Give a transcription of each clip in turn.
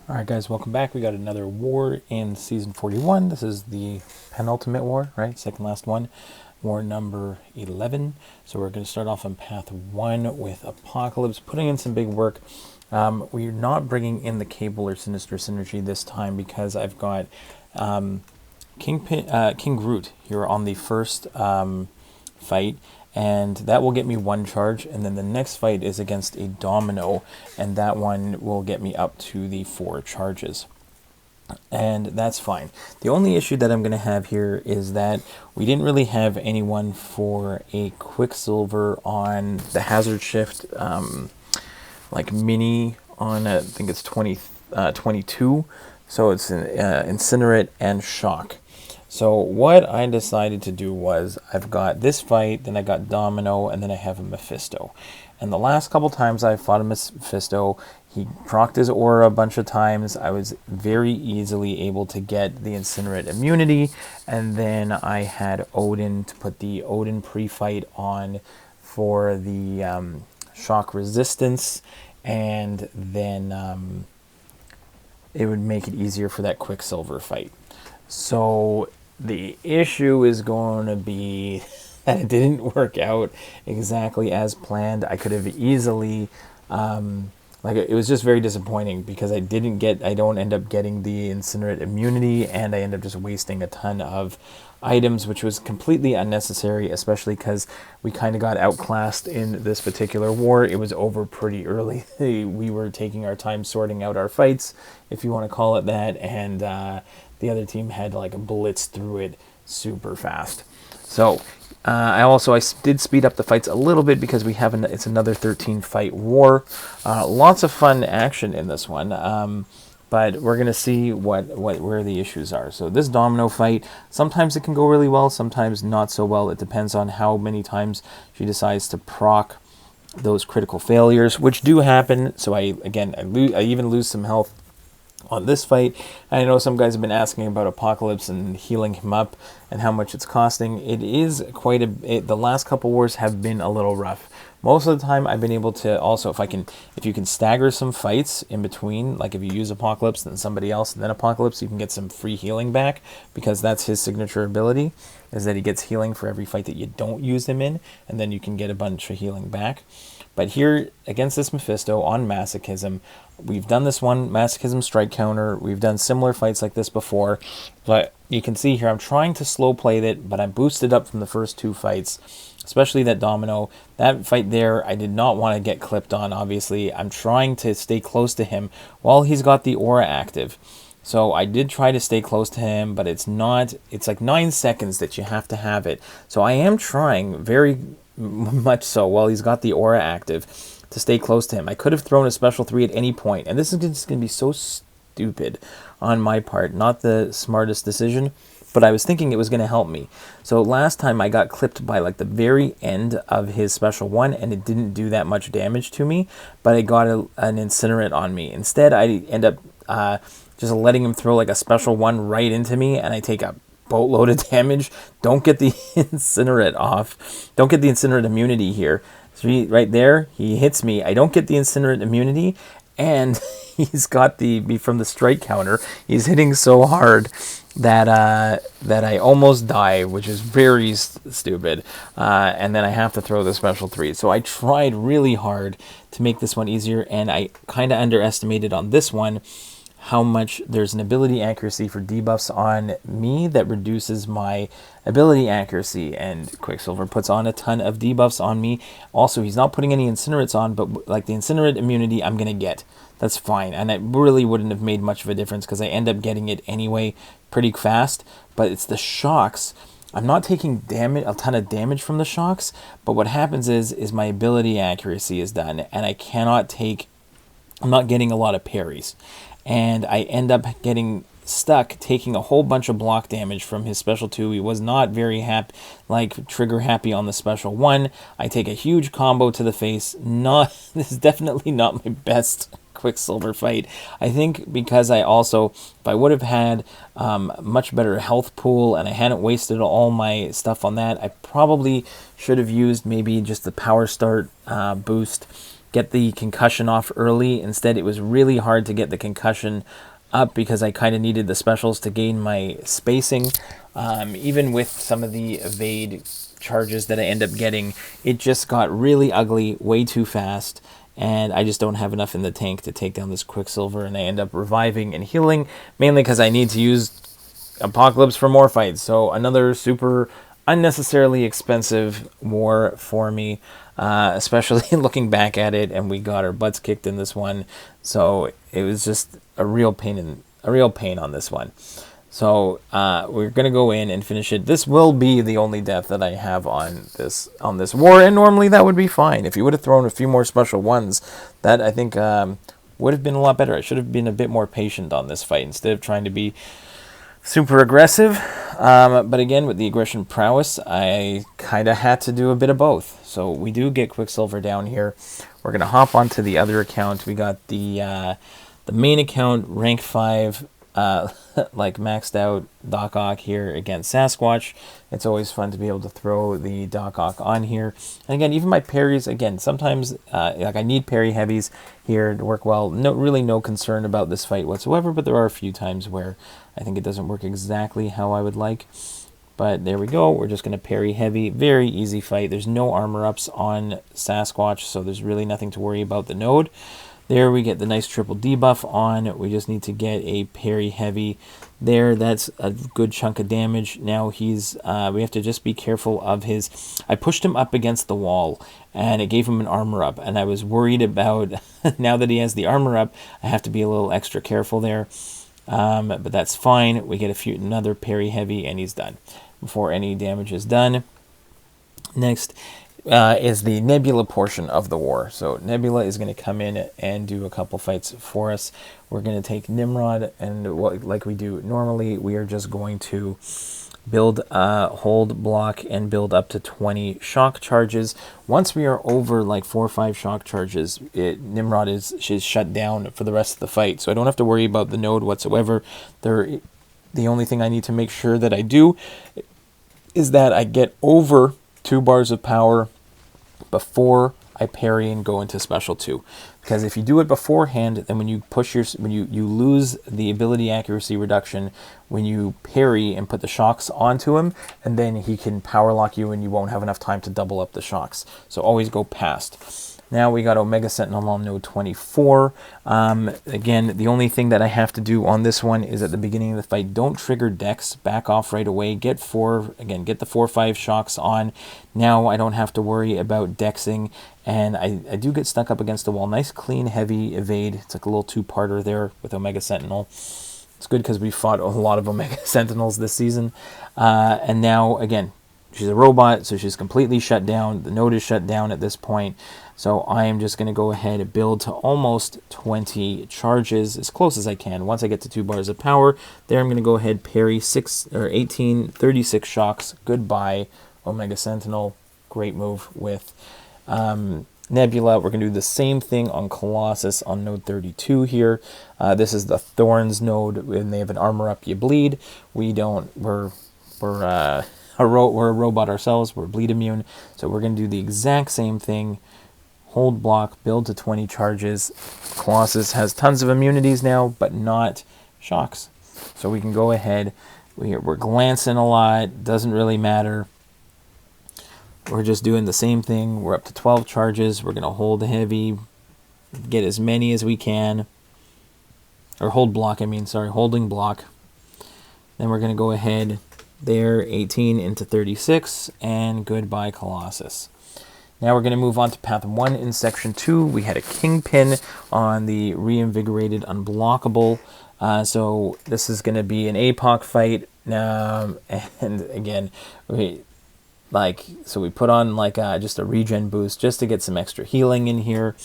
Alright guys, welcome back. We got another war in Season 41. This is the penultimate war, right? Second last one. War number 11. So we're going to start off on path 1 with Apocalypse, putting in some big work. We're not bringing in the Cable or Sinister Synergy this time because I've got King Groot here on the first fight. And that will get me 1 charge, and then the next fight is against a Domino, and that one will get me up to the 4 charges. And that's fine. The only issue that I'm going to have here is that we didn't really have anyone for a Quicksilver on the Hazard Shift, like mini on, I think it's 22, so it's Incinerate and Shock. So what I decided to do was, I've got this fight, then I got Domino, and then I have a Mephisto. And the last couple times I fought a Mephisto, he procced his aura a bunch of times. I was very easily able to get the Incinerate immunity, and then I had Odin to put the Odin pre-fight on for the shock resistance, and then it would make it easier for that Quicksilver fight. So the issue is going to be that it didn't work out exactly as planned. I could have easily, it was just very disappointing because I don't end up getting the Incinerate immunity, and I end up just wasting a ton of items, which was completely unnecessary, especially because we kind of got outclassed in this particular war. It was over pretty early. We were taking our time sorting out our fights, if you want to call it that, and the other team had like a blitz through it super fast. So I did speed up the fights a little bit because it's another 13 fight war. Lots of fun action in this one, but we're gonna see where the issues are. So this Domino fight, sometimes it can go really well, sometimes not so well. It depends on how many times she decides to proc those critical failures, which do happen. So I even lose some health on this fight. I know some guys have been asking about Apocalypse and healing him up and how much it's costing. It is quite the last couple wars have been a little rough. Most of the time I've been able to also, if you can stagger some fights in between, like if you use Apocalypse then somebody else and then Apocalypse, you can get some free healing back, because that's his signature ability, is that he gets healing for every fight that you don't use him in, and then you can get a bunch of healing back. But here, against this Mephisto on Masochism, we've done this one, Masochism Strike Counter. We've done similar fights like this before. But you can see here, I'm trying to slow play it, but I'm boosted up from the first 2 fights, especially that Domino. That fight there, I did not want to get clipped on, obviously. I'm trying to stay close to him while he's got the aura active. So I did try to stay close to him, but it's like 9 seconds that you have to have it. So I am trying very much so while he's got the aura active to stay close to him. I could have thrown a special 3 at any point, and this is just going to be so stupid on my part. Not the smartest decision, but I was thinking it was going to help me. So last time I got clipped by like the very end of his special 1, and it didn't do that much damage to me, but I got an Incinerate on me. Instead, I end up just letting him throw like a special 1 right into me, and I take a boatload of damage. Don't get the Incinerate off. Don't get the Incinerate immunity here. So right there, he hits me. I don't get the Incinerate immunity, and he's got from the strike counter. He's hitting so hard that I almost die, which is very stupid. And then I have to throw the special 3. So I tried really hard to make this one easier, and I kind of underestimated on this one how much there's an ability accuracy for debuffs on me that reduces my ability accuracy, and Quicksilver puts on a ton of debuffs on me. Also, he's not putting any Incinerates on, but like the Incinerate immunity I'm gonna get. That's fine, and it really wouldn't have made much of a difference because I end up getting it anyway pretty fast. But it's the shocks. I'm not taking a ton of damage from the shocks, but what happens is my ability accuracy is done, and I'm not getting a lot of parries. And I end up getting stuck taking a whole bunch of block damage from his special 2. He was not very trigger happy on the special 1. I take a huge combo to the face. This is definitely not my best Quicksilver fight. I think because if I would have had much better health pool and I hadn't wasted all my stuff on that, I probably should have used maybe just the power start boost, get the concussion off early. Instead, it was really hard to get the concussion up because I kind of needed the specials to gain my spacing. Even with some of the evade charges that I end up getting, it just got really ugly way too fast, and I just don't have enough in the tank to take down this Quicksilver, and I end up reviving and healing, mainly because I need to use Apocalypse for more fights. So another super unnecessarily expensive war for me, especially looking back at it, and we got our butts kicked in this one. So it was just a real pain on this one. So we're gonna go in and finish it. This will be the only death that I have on this war, and normally that would be fine. If you would have thrown a few more special ones, that I think would have been a lot better. I should have been a bit more patient on this fight instead of trying to be super aggressive. But again, with the aggression prowess, I kind of had to do a bit of both. So we do get Quicksilver down here. We're gonna hop onto the other account. We got the main account, rank 5. Like maxed out Doc Ock here against Sasquatch. It's always fun to be able to throw the Doc Ock on here. And again, even my parries, again, sometimes like I need parry heavies here to work well. Really no concern about this fight whatsoever, but there are a few times where I think it doesn't work exactly how I would like. But there we go. We're just going to parry heavy. Very easy fight. There's no armor ups on Sasquatch, so there's really nothing to worry about the node. There we get the nice triple debuff on. We just need to get a parry heavy there. That's a good chunk of damage. Now he's, we have to just be careful of his, I pushed him up against the wall and it gave him an armor up. And I was worried about, now that he has the armor up, I have to be a little extra careful there. But that's fine. We get another parry heavy and he's done before any damage is done. Next is the Nebula portion of the war. So Nebula is going to come in and do a couple fights for us. We're going to take Nimrod, and like we do normally, we are just going to build hold block and build up to 20 shock charges. Once we are over like 4 or 5 shock charges, Nimrod is shut down for the rest of the fight. So I don't have to worry about the node whatsoever. The only thing I need to make sure that I do is that I get over 2 bars of power before I parry and go into special 2, because if you do it beforehand, then when you you lose the ability accuracy reduction when you parry and put the shocks onto him, and then he can power lock you and you won't have enough time to double up the shocks. So always go past. Now we got Omega Sentinel on node 24. Again, the only thing that I have to do on this one is at the beginning of the fight, don't trigger Dex, back off right away, get the 4 or 5 shocks on. Now I don't have to worry about Dexing, and I do get stuck up against the wall. Nice, clean, heavy evade. It's like a little 2-parter there with Omega Sentinel. It's good because we fought a lot of Omega Sentinels this season. And now, again, she's a robot, so she's completely shut down. The node is shut down at this point. So I am just going to go ahead and build to almost 20 charges, as close as I can. Once I get to 2 bars of power, there I'm going to go ahead, parry 36 shocks. Goodbye, Omega Sentinel. Great move with Nebula. We're going to do the same thing on Colossus on node 32 here. This is the Thorns node. When they have an armor up, you bleed. We don't. We're a robot ourselves. We're bleed immune. So we're going to do the exact same thing. Hold block, build to 20 charges. Colossus has tons of immunities now, but not shocks. So we can go ahead. We're glancing a lot. Doesn't really matter. We're just doing the same thing. We're up to 12 charges. We're going to hold heavy, get as many as we can. Or hold block, holding block. Then we're going to go ahead there, 18 into 36, and goodbye, Colossus. Now we're going to move on to Path 1 in Section 2. We had a Kingpin on the Reinvigorated Unblockable. So this is going to be an Apoc fight. And again, we put on just a regen boost just to get some extra healing in here.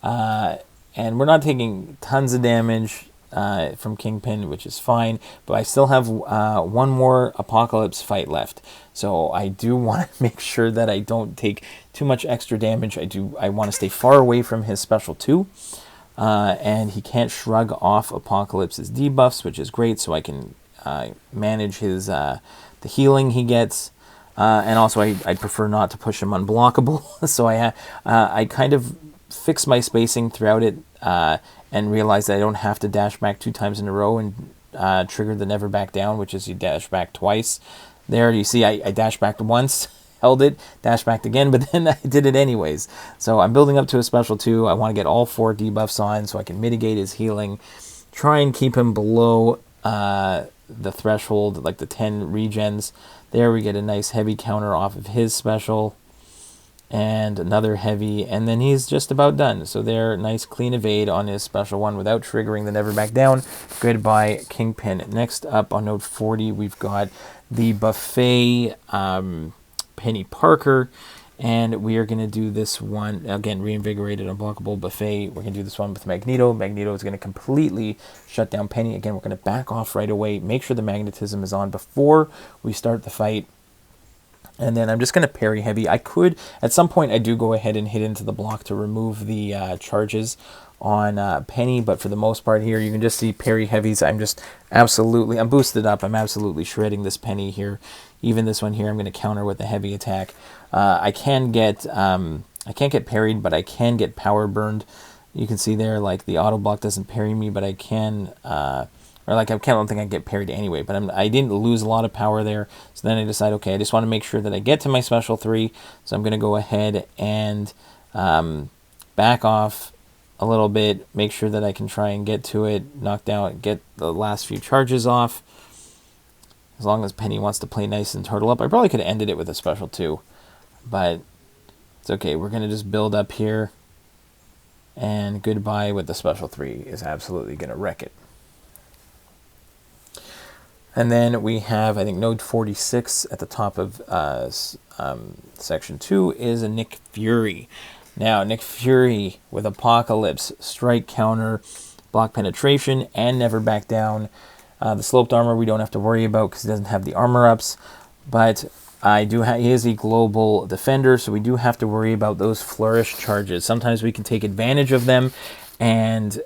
And we're not taking tons of damage from Kingpin, which is fine, but I still have one more Apocalypse fight left. So I do want to make sure that I don't take too much extra damage. I want to stay far away from his special 2. And he can't shrug off Apocalypse's debuffs, which is great, so I can manage his the healing he gets. And also I prefer not to push him unblockable. So I kind of fix my spacing throughout it and realize that I don't have to dash back 2 times in a row and trigger the never back down, which is you dash back twice. There you see I dashed back once, held it, dashed back again, but then I did it anyways. So I'm building up to a special 2. I want to get all 4 debuffs on so I can mitigate his healing, try and keep him below the threshold, like the 10 regens. There we get a nice heavy counter off of his special, and another heavy, and then he's just about done. So there, nice clean evade on his special 1 without triggering the never back down. Goodbye, Kingpin. Next up on node 40, we've got the Buffet Penny Parker, and we are going to do this one, again, reinvigorated, unblockable Buffet. We're going to do this one with Magneto. Magneto is going to completely shut down Penny. Again, we're going to back off right away, make sure the magnetism is on before we start the fight. And then I'm just going to parry heavy. I could, at some point, I do go ahead and hit into the block to remove the charges on Penny, but for the most part here, you can just see parry heavies. I'm boosted up. I'm absolutely shredding this Penny here. Even this one here, I'm going to counter with a heavy attack. I can't get parried, but I can get power burned. You can see there, like, the auto block doesn't parry me, but I can, or like, I don't think I get parried anyway, but I didn't lose a lot of power there. So then I decide, okay, I just want to make sure that I get to my special 3. So I'm going to go ahead and back off a little bit, make sure that I can try and get to it, knock down, get the last few charges off. As long as Penny wants to play nice and turtle up. I probably could have ended it with a special 2, but it's okay. We're going to just build up here, and goodbye with the special 3 is absolutely going to wreck it. And then we have, I think, node 46 at the top of section 2 is a Nick Fury. Now, Nick Fury with Apocalypse, strike counter, block penetration, and never back down. The sloped armor we don't have to worry about because he doesn't have the armor ups, but he is a global defender, so we do have to worry about those flourish charges. Sometimes we can take advantage of them and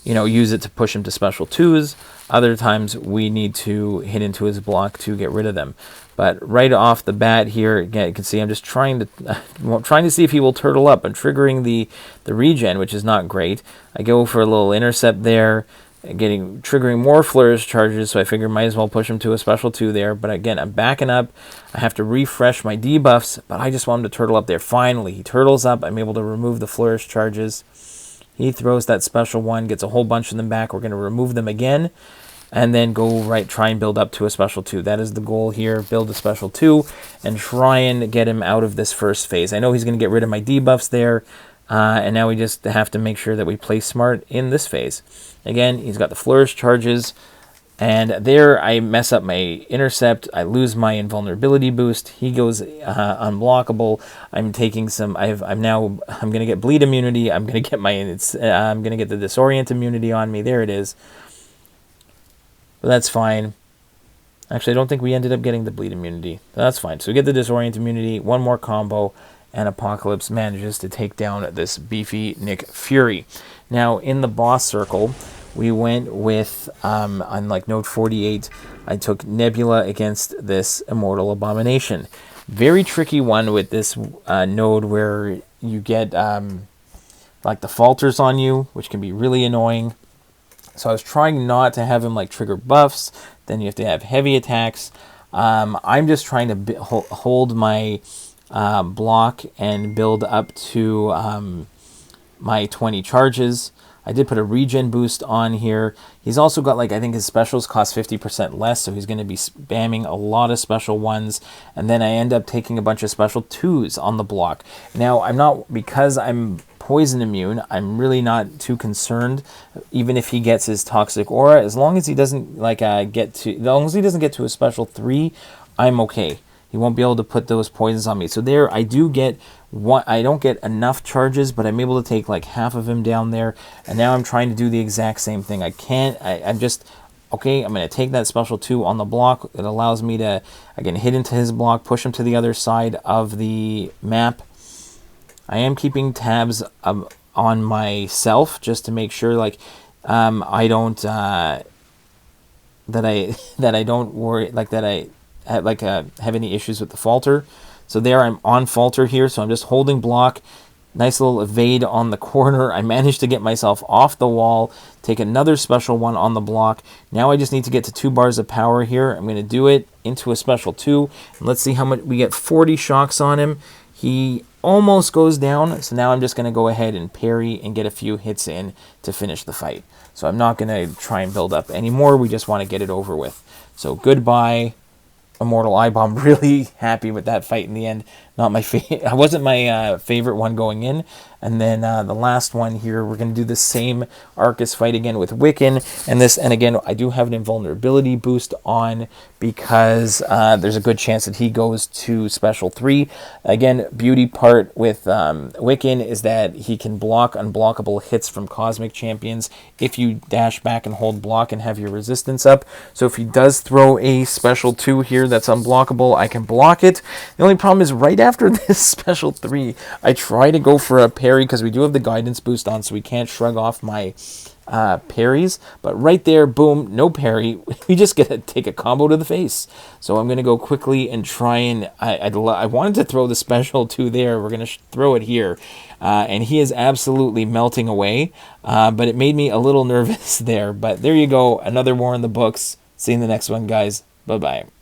use it to push him to special 2s. Other times we need to hit into his block to get rid of them. But right off the bat here, again, you can see I'm just trying to see if he will turtle up. I'm triggering the regen, which is not great. I go for a little intercept there, triggering more flourish charges, so I figure might as well push him to a special 2 there. But again, I'm backing up. I have to refresh my debuffs, but I just want him to turtle up there. Finally, he turtles up. I'm able to remove the flourish charges. He throws that special 1, gets a whole bunch of them back. We're going to remove them again, and then try and build up to a special 2. That is the goal here, build a special 2, and try and get him out of this first phase. I know he's going to get rid of my debuffs there, and now we just have to make sure that we play smart in this phase. Again, he's got the flourish charges, and there I mess up my intercept. I lose my invulnerability boost. He goes unblockable. I'm taking some. I'm going to get bleed immunity. I'm going to get I'm going to get the disorient immunity on me. There it is. But that's fine. Actually, I don't think we ended up getting the bleed immunity. That's fine. So we get the disorient immunity. One more combo, and Apocalypse manages to take down this beefy Nick Fury. Now in the boss circle, we went with, on like node 48, I took Nebula against this Immortal Abomination. Very tricky one with this node where you get like the falters on you, which can be really annoying. So I was trying not to have him like trigger buffs. Then you have to have heavy attacks. I'm just trying to hold my block and build up to my 20 charges. I did put a regen boost on here. He's also got, like, I think his specials cost 50% less, so he's going to be spamming a lot of special 1s, and then I end up taking a bunch of special 2s on the block. Now, because I'm poison immune, I'm really not too concerned, even if he gets his toxic aura. As long as he doesn't, get to a special 3, I'm okay. He won't be able to put those poisons on me. So there, I don't get enough charges, but I'm able to take like half of him down there. And now I'm trying to do the exact same thing. I'm just, okay, I'm going to take that special 2 on the block. It allows me to, again, hit into his block, push him to the other side of the map. I am keeping tabs on myself just to make sure, like, I don't, that I don't worry, like, that I have any issues with the falter. So there I'm on falter here, so I'm just holding block. Nice little evade on the corner. I managed to get myself off the wall, take another special 1 on the block. Now I just need to get to 2 bars of power here. I'm going to do it into a special 2. And let's see how much we get. 40 shocks on him. He almost goes down, so now I'm just going to go ahead and parry and get a few hits in to finish the fight. So I'm not going to try and build up anymore. We just want to get it over with. So goodbye, Immortal Ibom. Really happy with that fight in the end. Not my favorite. I wasn't my favorite one going in. And then the last one here, we're going to do the same Aarkus fight again with Wiccan. And again, I do have an invulnerability boost on because there's a good chance that he goes to special 3. Again, beauty part with Wiccan is that he can block unblockable hits from Cosmic Champions if you dash back and hold block and have your resistance up. So if he does throw a special 2 here that's unblockable, I can block it. The only problem is right after this special 3, I try to go for a parry because we do have the guidance boost on, so we can't shrug off my parries. But right there, boom, no parry. We just get to take a combo to the face. So I'm going to go quickly and try and... I wanted to throw the special 2 there. We're going to throw it here. And he is absolutely melting away. But it made me a little nervous there. But there you go. Another war in the books. See you in the next one, guys. Bye-bye.